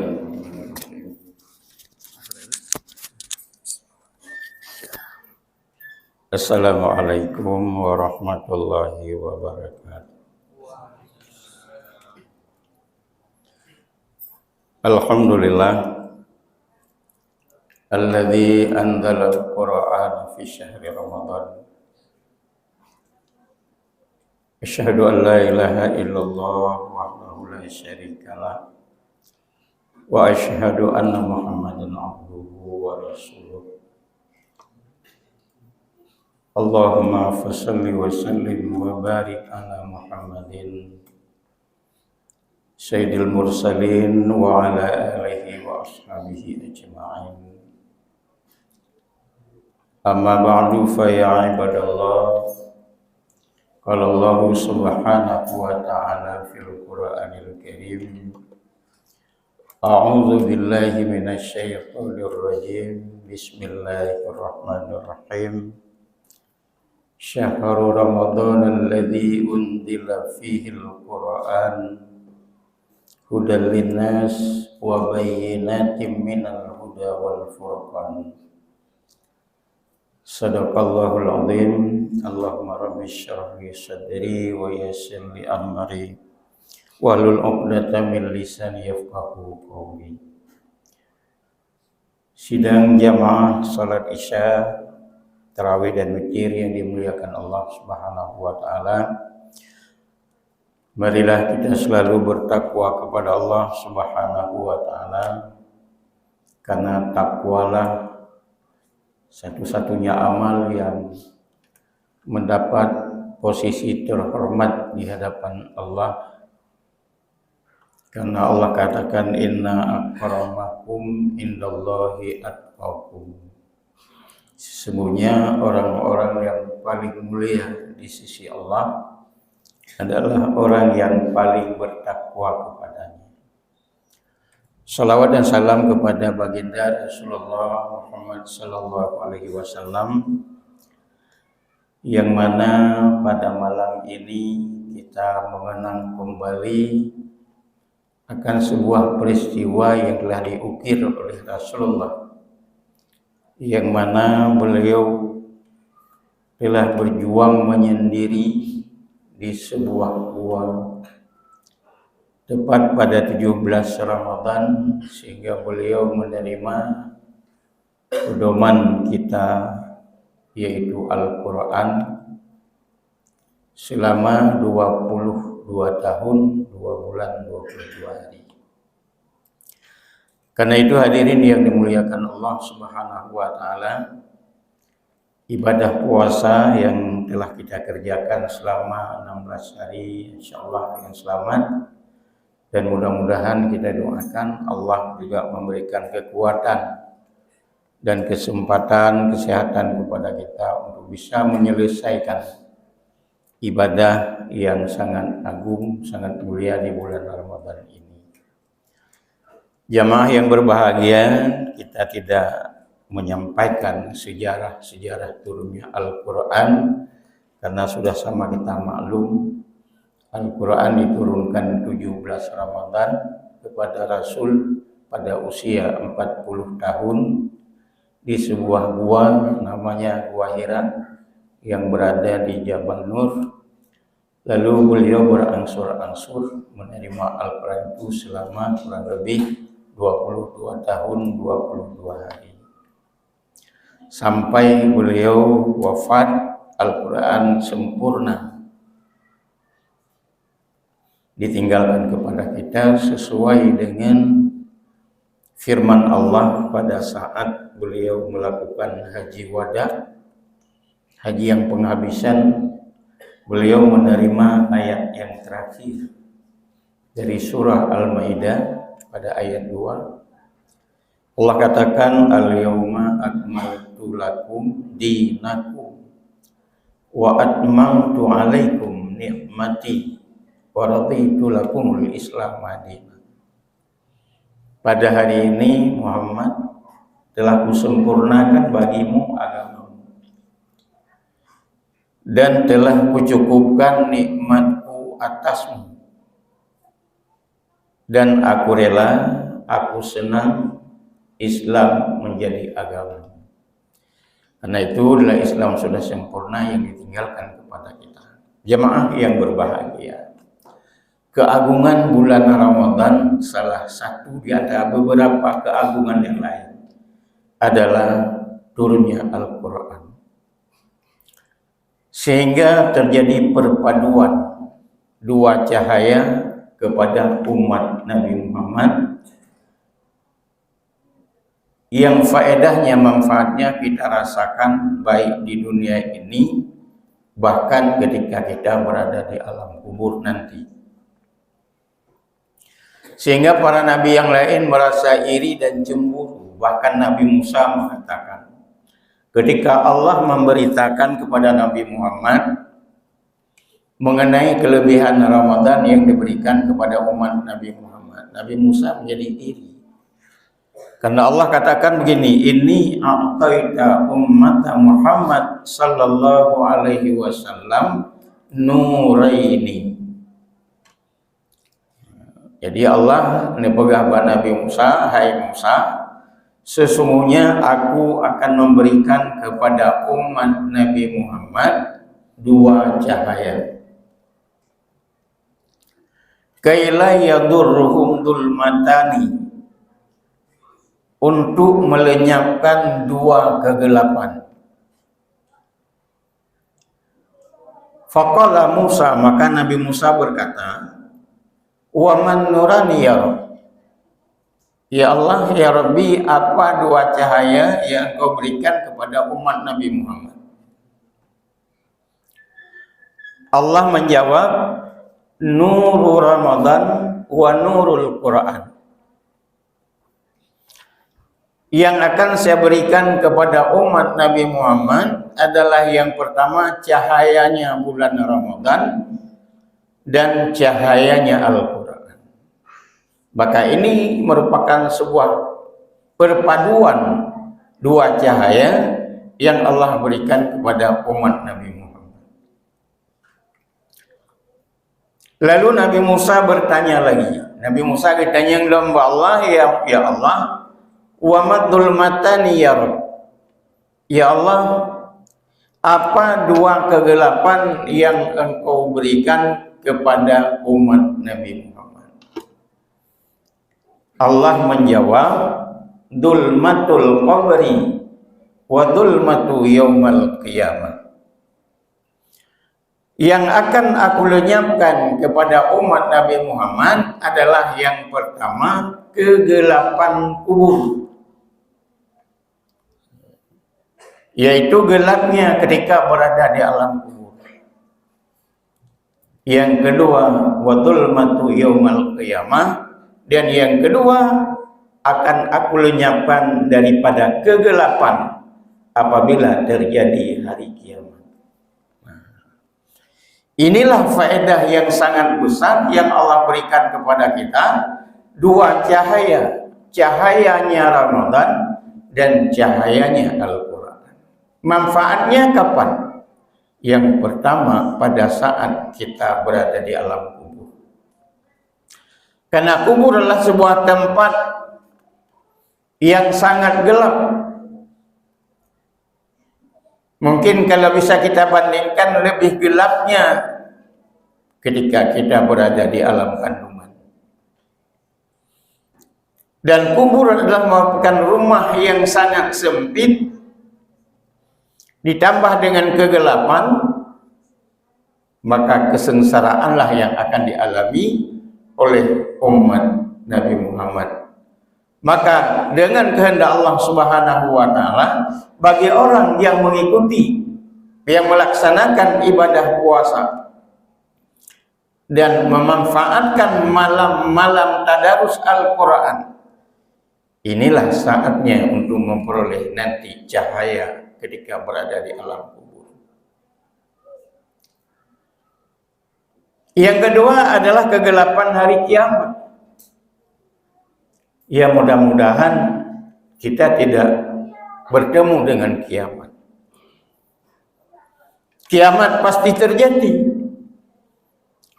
Bismillahirrahmanirrahim. Assalamualaikum warahmatullahi wabarakatuh. Alhamdulillah alladzi anzala al-Qur'ana fi syahri Ramadan. Asyhadu an la ilaha illallah wahdahu la syarikalah wa asyhadu anna Muhammadan abduhu wa rasuluh. Allahumma fassalli wa sallim wa barik ala Muhammadin sayyidil mursalin wa ala alihi wa ashabihi ajma'in. Amma ba'du fa ya ibadallah, qala Allah subhanahu wa ta'ala fil Qur'anil Karim, a'udzu billahi minasy syaithanir rajim. Bismillahirrahmanirrahim. Syahrul Ramadan alladzi unzila fihi al-Qur'an hudan linnas wa bayyinatin minal huda wal furqan. Sadaqallahul azim. Allahumma rabbi shrah li sadri wa yassir li amri wahlul 'uqdatam min lisani yafqahu qawli. Sidang jamaah salat Isya, tarawih dan witir yang dimuliakan Allah Subhanahu wa taala. Marilah kita selalu bertakwa kepada Allah Subhanahu wa taala, karena takwalah satu-satunya amal yang mendapat posisi terhormat di hadapan Allah. Karena Allah katakan inna akramakum indallahi atqakum. Sesungguhnya orang-orang yang paling mulia di sisi Allah adalah orang yang paling bertakwa kepadanya. Salawat dan salam kepada baginda Rasulullah Muhammad sallallahu alaihi wasallam, yang mana pada malam ini kita mengenang kembali akan sebuah peristiwa yang telah diukir oleh Rasulullah, yang mana beliau telah berjuang menyendiri di sebuah gua tepat pada 17 Ramadan, sehingga beliau menerima pedoman kita, yaitu Al-Quran, selama 22 tahun 2 bulan 22 hari. Karena itu hadirin yang dimuliakan Allah Subhanahu wa taala, ibadah puasa yang telah kita kerjakan selama 16 hari insyaallah dengan selamat, dan mudah-mudahan kita doakan Allah juga memberikan kekuatan dan kesempatan, kesehatan kepada kita untuk bisa menyelesaikan ibadah yang sangat agung, sangat mulia di bulan Ramadan ini. Jamaah yang berbahagia, kita tidak menyampaikan sejarah turunnya Al-Quran, karena sudah sama kita maklum, Al-Quran diturunkan 17 Ramadan kepada Rasul pada usia 40 tahun di sebuah gua namanya Gua Hira yang berada di Jabal Nur. Lalu beliau berangsur-angsur menerima Al-Quran itu selama kurang lebih 22 tahun 22 hari. Sampai beliau wafat, Al-Quran sempurna ditinggalkan kepada kita sesuai dengan firman Allah pada saat beliau melakukan haji wada, haji yang penghabisan. Beliau menerima ayat yang terakhir dari surah Al-Maidah pada ayat 2. Allah katakan, al-yawma akmaltu lakum dinakum wa atmamtu alaikum ni'mati wa raditu lakumul Islam madina. Pada hari ini Muhammad telah kusempurnakan bagimu agamamu dan telah kucukupkan nikmatku atasmu, dan aku rela, aku senang Islam menjadi agama. Karena itu adalah Islam sudah sempurna yang ditinggalkan kepada kita. Jemaah yang berbahagia, keagungan bulan Ramadan, salah satu di antara beberapa keagungan yang lain adalah turunnya Al-Quran, sehingga terjadi perpaduan dua cahaya kepada umat Nabi Muhammad yang faedahnya, manfaatnya kita rasakan baik di dunia ini, bahkan ketika kita berada di alam kubur nanti. Sehingga para nabi yang lain merasa iri dan cemburu. Bahkan Nabi Musa mengatakan, ketika Allah memberitakan kepada Nabi Muhammad mengenai kelebihan Ramadan yang diberikan kepada umat Nabi Muhammad, Nabi Musa menjadi iri. Karena Allah katakan begini, ini a'taita ummat Muhammad sallallahu alaihi wasallam nuraini. Jadi Allah nepegah Nabi Musa, hai Musa, sesungguhnya aku akan memberikan kepada umat Nabi Muhammad dua cahaya. Kaila yadurruhum dzulmatani, untuk melenyapkan dua kegelapan. Faqala Musa, maka Nabi Musa berkata, wa man nurani ya Rabb, ya Allah, ya Rabbi, apa dua cahaya yang kau berikan kepada umat Nabi Muhammad? Allah menjawab, nuru Ramadan wa nurul Quran. Yang akan saya berikan kepada umat Nabi Muhammad adalah yang pertama cahayanya bulan Ramadan dan cahayanya Al-Quran. Maka ini merupakan sebuah perpaduan dua cahaya yang Allah berikan kepada umat Nabi Muhammad. Lalu Nabi Musa bertanya lagi. Nabi Musa bertanya kepada Allah, ya Allah, wa madul matani ya Rabb, ya Allah, apa dua kegelapan yang engkau berikan kepada umat Nabi Muhammad? Allah menjawab, dulmatul qabri wa dulmatu yaumal qiyamah. Yang akan aku lenyapkan kepada umat Nabi Muhammad adalah yang pertama kegelapan kubur, yaitu gelapnya ketika berada di alam kubur. Yang kedua, wa dzulmatu yaumal qiyamah, dan yang kedua akan aku lenyapkan daripada kegelapan apabila terjadi hari kiamat. Inilah faedah yang sangat besar yang Allah berikan kepada kita, dua cahaya, cahayanya Ramadan dan cahayanya Al-Quran. Manfaatnya kapan? Yang pertama, pada saat kita berada di alam kubur. Karena kubur adalah sebuah tempat yang sangat gelap. Mungkin kalau bisa kita bandingkan, lebih gelapnya ketika kita berada di alam kandungan. Dan kubur adalah merupakan rumah yang sangat sempit, ditambah dengan kegelapan, maka kesengsaraanlah yang akan dialami oleh umat Nabi Muhammad. Maka dengan kehendak Allah Subhanahu wa taala, bagi orang yang mengikuti, yang melaksanakan ibadah puasa dan memanfaatkan malam-malam tadarus Al-Quran, inilah saatnya untuk memperoleh nanti cahaya ketika berada di alam kubur. Yang kedua adalah kegelapan hari kiamat. Ya, mudah-mudahan kita tidak bertemu dengan kiamat. Kiamat pasti terjadi.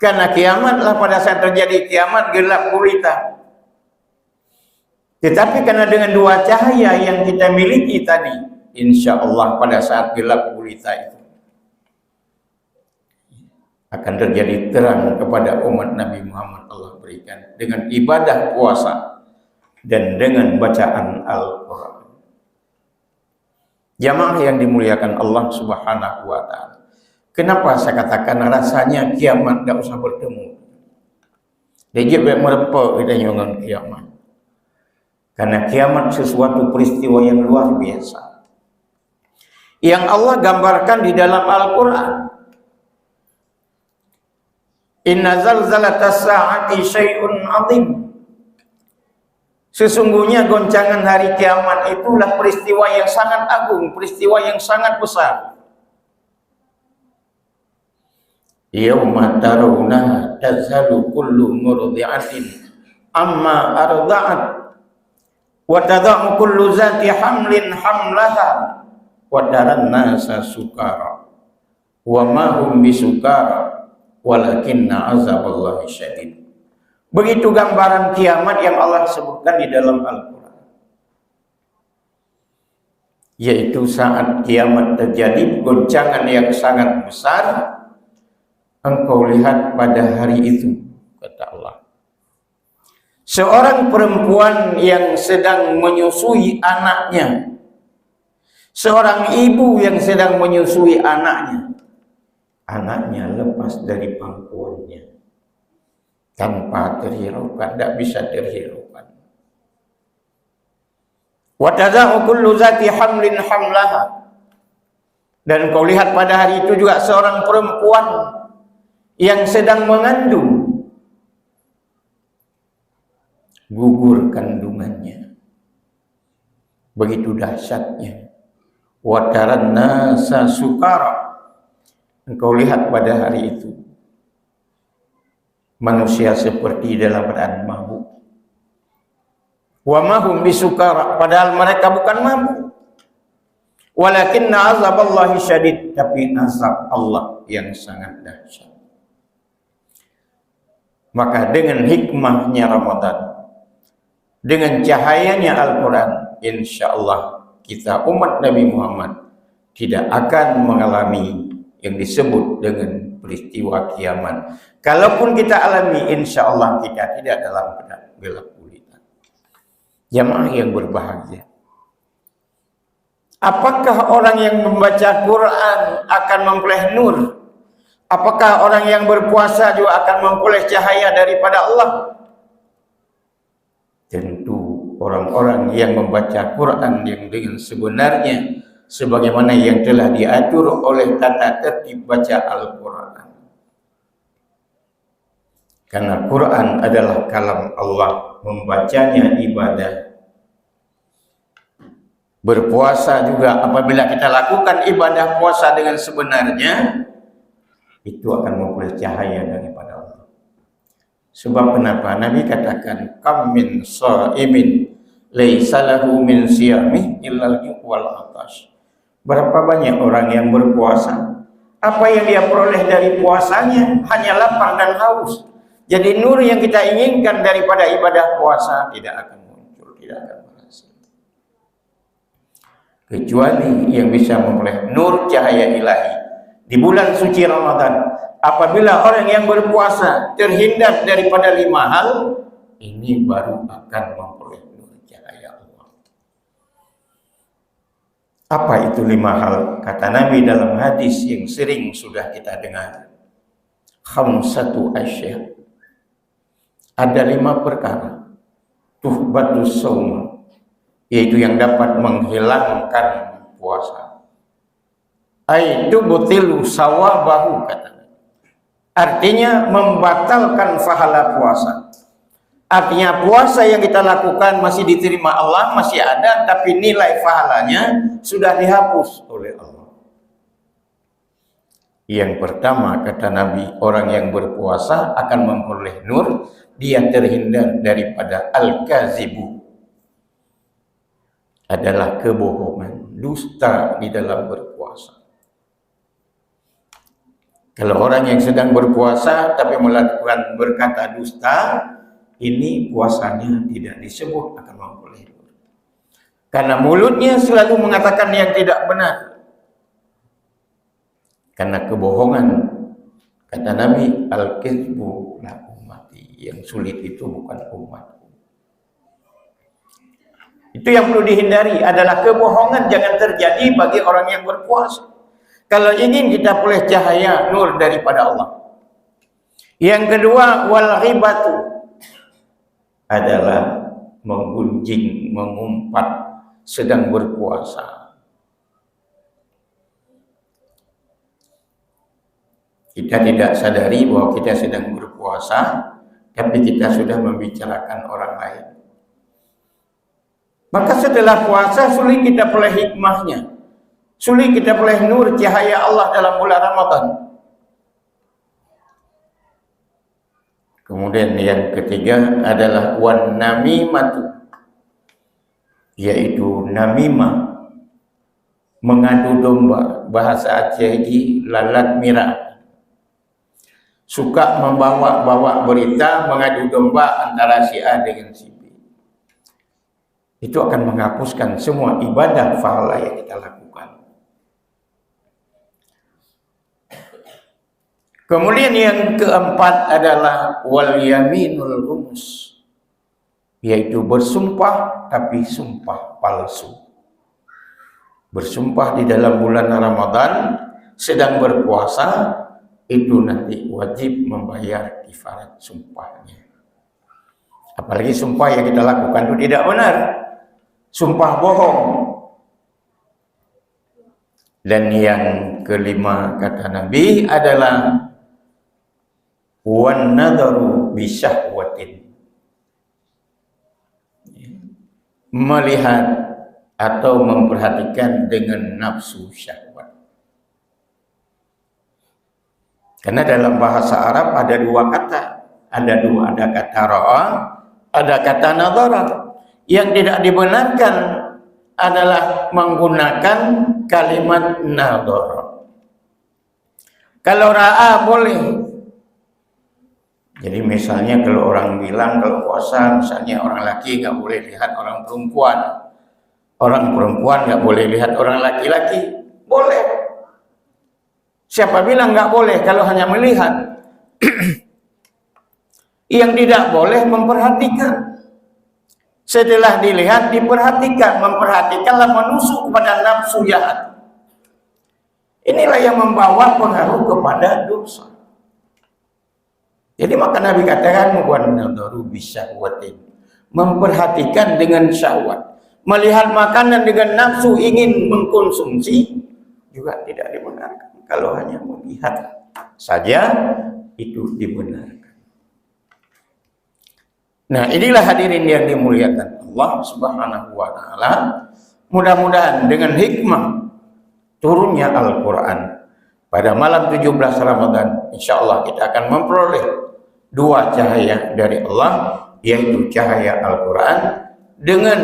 Karena kiamatlah pada saat terjadi kiamat gelap gulita. Tetapi karena dengan dua cahaya yang kita miliki tadi, insya Allah pada saat gelap gulita itu akan terjadi terang kepada umat Nabi Muhammad. Allah berikan dengan ibadah puasa dan dengan bacaan Al-Quran. Jamaah yang dimuliakan Allah Subhanahu wa Ta'ala, kenapa saya katakan rasanya kiamat tidak usah bertemu? Dia baik merempau kita nyongan kiamat. Karena kiamat sesuatu peristiwa yang luar biasa yang Allah gambarkan di dalam Al-Quran. Inna zalzalatas sa'ati syai'un 'azim. Sesungguhnya goncangan hari kiamat itulah peristiwa yang sangat agung, peristiwa yang sangat besar. Yauma tarawna tazhalu kullu murdi'atin amma arda'at wa tada'u kullu zati hamlin hamlaha wa taran nasa sukara wa ma hum bisukara walakinna azaballahi syadid. Begitu gambaran kiamat yang Allah sebutkan di dalam Al-Quran, yaitu saat kiamat terjadi goncangan yang sangat besar. Engkau lihat pada hari itu, kata Allah, seorang perempuan yang sedang menyusui anaknya, seorang ibu yang sedang menyusui anaknya, anaknya lepas dari pangkuannya tanpa terhiraukan, tidak bisa terhiraukan. Wa tada'u kullu zati hamlin hamlaha. Dan kau lihat pada hari itu juga seorang perempuan yang sedang mengandung, gugur kandungannya. Begitu dahsyatnya. Wa taran nasa sukara. Engkau lihat pada hari itu manusia seperti dalam keadaan mabuk. Wa ma hum bisukara, padahal mereka bukan mabuk. Walakinna azaballahi syadid, tapi azab Allah yang sangat dahsyat. Maka dengan hikmahnya Ramadan, dengan cahayanya Al-Quran, insyaallah kita umat Nabi Muhammad tidak akan mengalami yang disebut dengan peristiwa kiamat. Kalaupun kita alami, insya Allah kita tidak dalam keadaan gelap gulita. Jamaah yang berbahagia, apakah orang yang membaca Quran akan memperoleh nur? Apakah orang yang berpuasa juga akan memperoleh cahaya daripada Allah? Tentu orang-orang yang membaca Quran yang dengan sebenarnya, sebagaimana yang telah diatur oleh tata tertib baca Al-Quran. Karena Quran adalah kalam Allah, membacanya ibadah. Berpuasa juga, apabila kita lakukan ibadah puasa dengan sebenarnya, itu akan memperoleh cahaya daripada Allah. Sebab kenapa Nabi katakan, kam min sha'imin laisa lahu min siyamih illal wal atash. Berapa banyak orang yang berpuasa, apa yang dia peroleh dari puasanya hanya lapar dan haus. Jadi nur yang kita inginkan daripada ibadah puasa tidak akan muncul, tidak akan berhasil. Kecuali yang bisa memperoleh nur cahaya ilahi di bulan suci Ramadan, apabila orang yang berpuasa terhindar daripada 5 hal, ini baru akan memperoleh nur cahaya Allah. Apa itu 5 hal? Kata Nabi dalam hadis yang sering sudah kita dengar, khamsatu asya. Ada 5 perkara, tuhbatus shaum, yaitu yang dapat menghilangkan puasa. Aitu butilu sawabahu, kata. Artinya membatalkan pahala puasa. Artinya puasa yang kita lakukan masih diterima Allah, masih ada, tapi nilai pahalanya sudah dihapus oleh Allah. Yang pertama, kata Nabi, orang yang berpuasa akan memperoleh nur, dia terhindar daripada al-kazibu, adalah kebohongan, dusta di dalam berpuasa. Kalau orang yang sedang berpuasa tapi melakukan berkata dusta, ini puasanya tidak disebut akan memperoleh nur. Karena mulutnya selalu mengatakan yang tidak benar. Karena kebohongan, kata Nabi, al-kizbu la ummati, yang sulit itu bukan umatku. Itu yang perlu dihindari, adalah kebohongan jangan terjadi bagi orang yang berpuasa. Kalau ingin kita peroleh cahaya nur daripada Allah. Yang kedua, wal ghibatu, adalah menggunjing, mengumpat sedang berpuasa. Kita tidak sadari bahwa kita sedang berpuasa, tapi kita sudah membicarakan orang lain. Maka setelah puasa sulit kita peroleh hikmahnya, sulit kita peroleh nur cahaya Allah dalam bulan Ramadan. Kemudian yang ketiga adalah wan namimatu, yaitu namimah, mengadu domba, bahasa Aceh ini lalat mira. Suka membawa berita mengadu domba antara si A dengan si B. Itu akan menghapuskan semua ibadah pahala yang kita lakukan. Kemudian yang keempat adalah wal yaminul ghumus, yaitu bersumpah tapi sumpah palsu. Bersumpah di dalam bulan Ramadan sedang berpuasa, itu nanti wajib membayar kifarat sumpahnya. Apalagi sumpah yang kita lakukan itu tidak benar, sumpah bohong. Dan yang kelima kata Nabi adalah wan nadharu bi syahwatin, melihat atau memperhatikan dengan nafsu syahwat. Karena dalam bahasa Arab ada dua kata, ada kata ra'a, ada kata nadhara. Yang tidak dibenarkan adalah menggunakan kalimat nadhara. Kalau ra'a boleh. Jadi misalnya kalau orang bilang kalau puasa, misalnya orang laki nggak boleh lihat orang perempuan, orang perempuan nggak boleh lihat orang laki-laki, boleh. Siapa bilang nggak boleh kalau hanya melihat? Yang tidak boleh memperhatikan. Setelah dilihat, diperhatikan. Memperhatikanlah menusuk kepada nafsu jahat. Inilah yang membawa pengaruh kepada dosa. Jadi maka Nabi katakan wan nadharu bi syahwatin, memperhatikan dengan syahwat. Melihat makanan dengan nafsu ingin mengkonsumsi juga tidak dibenarkan. Kalau hanya melihat saja itu dibenarkan. Nah, inilah hadirin yang dimuliakan Allah Subhanahu wa taala. Mudah-mudahan dengan hikmah turunnya Al-Qur'an pada malam 17 Ramadan, insyaallah kita akan memperoleh dua cahaya dari Allah, yaitu cahaya Al-Quran dengan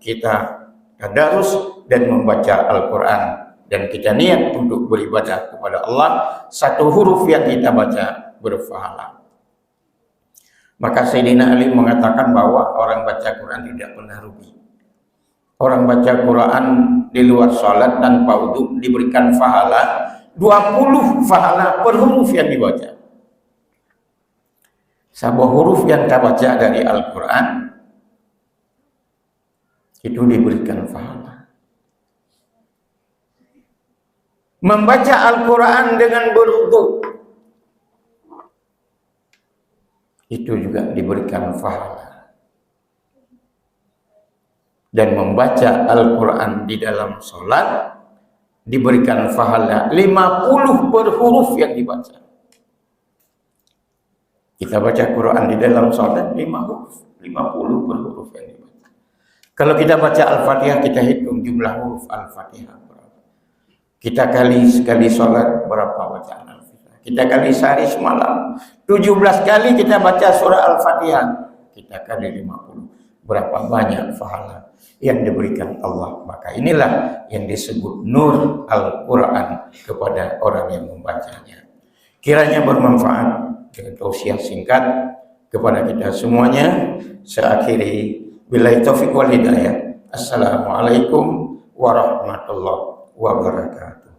kita tadarus dan membaca Al-Quran, dan kita niat untuk beribadah kepada Allah. Satu huruf yang kita baca berpahala. Maka Sayyidina Ali mengatakan bahwa orang baca Quran tidak pernah rugi. Orang baca Quran di luar salat tanpa wudu diberikan pahala 20 pahala per huruf yang dibaca. Sebuah huruf yang kita baca dari Al-Quran itu diberikan pahala. Membaca Al-Quran dengan berwudu itu juga diberikan pahala. Dan membaca Al-Quran di dalam sholat diberikan pahala 50 per huruf yang dibaca. Kita baca Quran di dalam sholat 5 huruf, 50 per huruf yang dibaca. Kalau kita baca Al-Fatihah, kita hitung jumlah huruf Al-Fatihah berapa. Kita kali sekali sholat berapa bacaan Al-Fatihah. Kita kali sehari semalam 17 kali kita baca surah Al-Fatihah. Kita kali 50. Berapa banyak pahala yang diberikan Allah. Maka inilah yang disebut nur Al-Quran kepada orang yang membacanya. Kiranya bermanfaat. Dengan tausiah singkat, kepada kita semuanya. Saya akhiri, billahi taufiq wal hidayah. Assalamualaikum warahmatullahi wabarakatuh.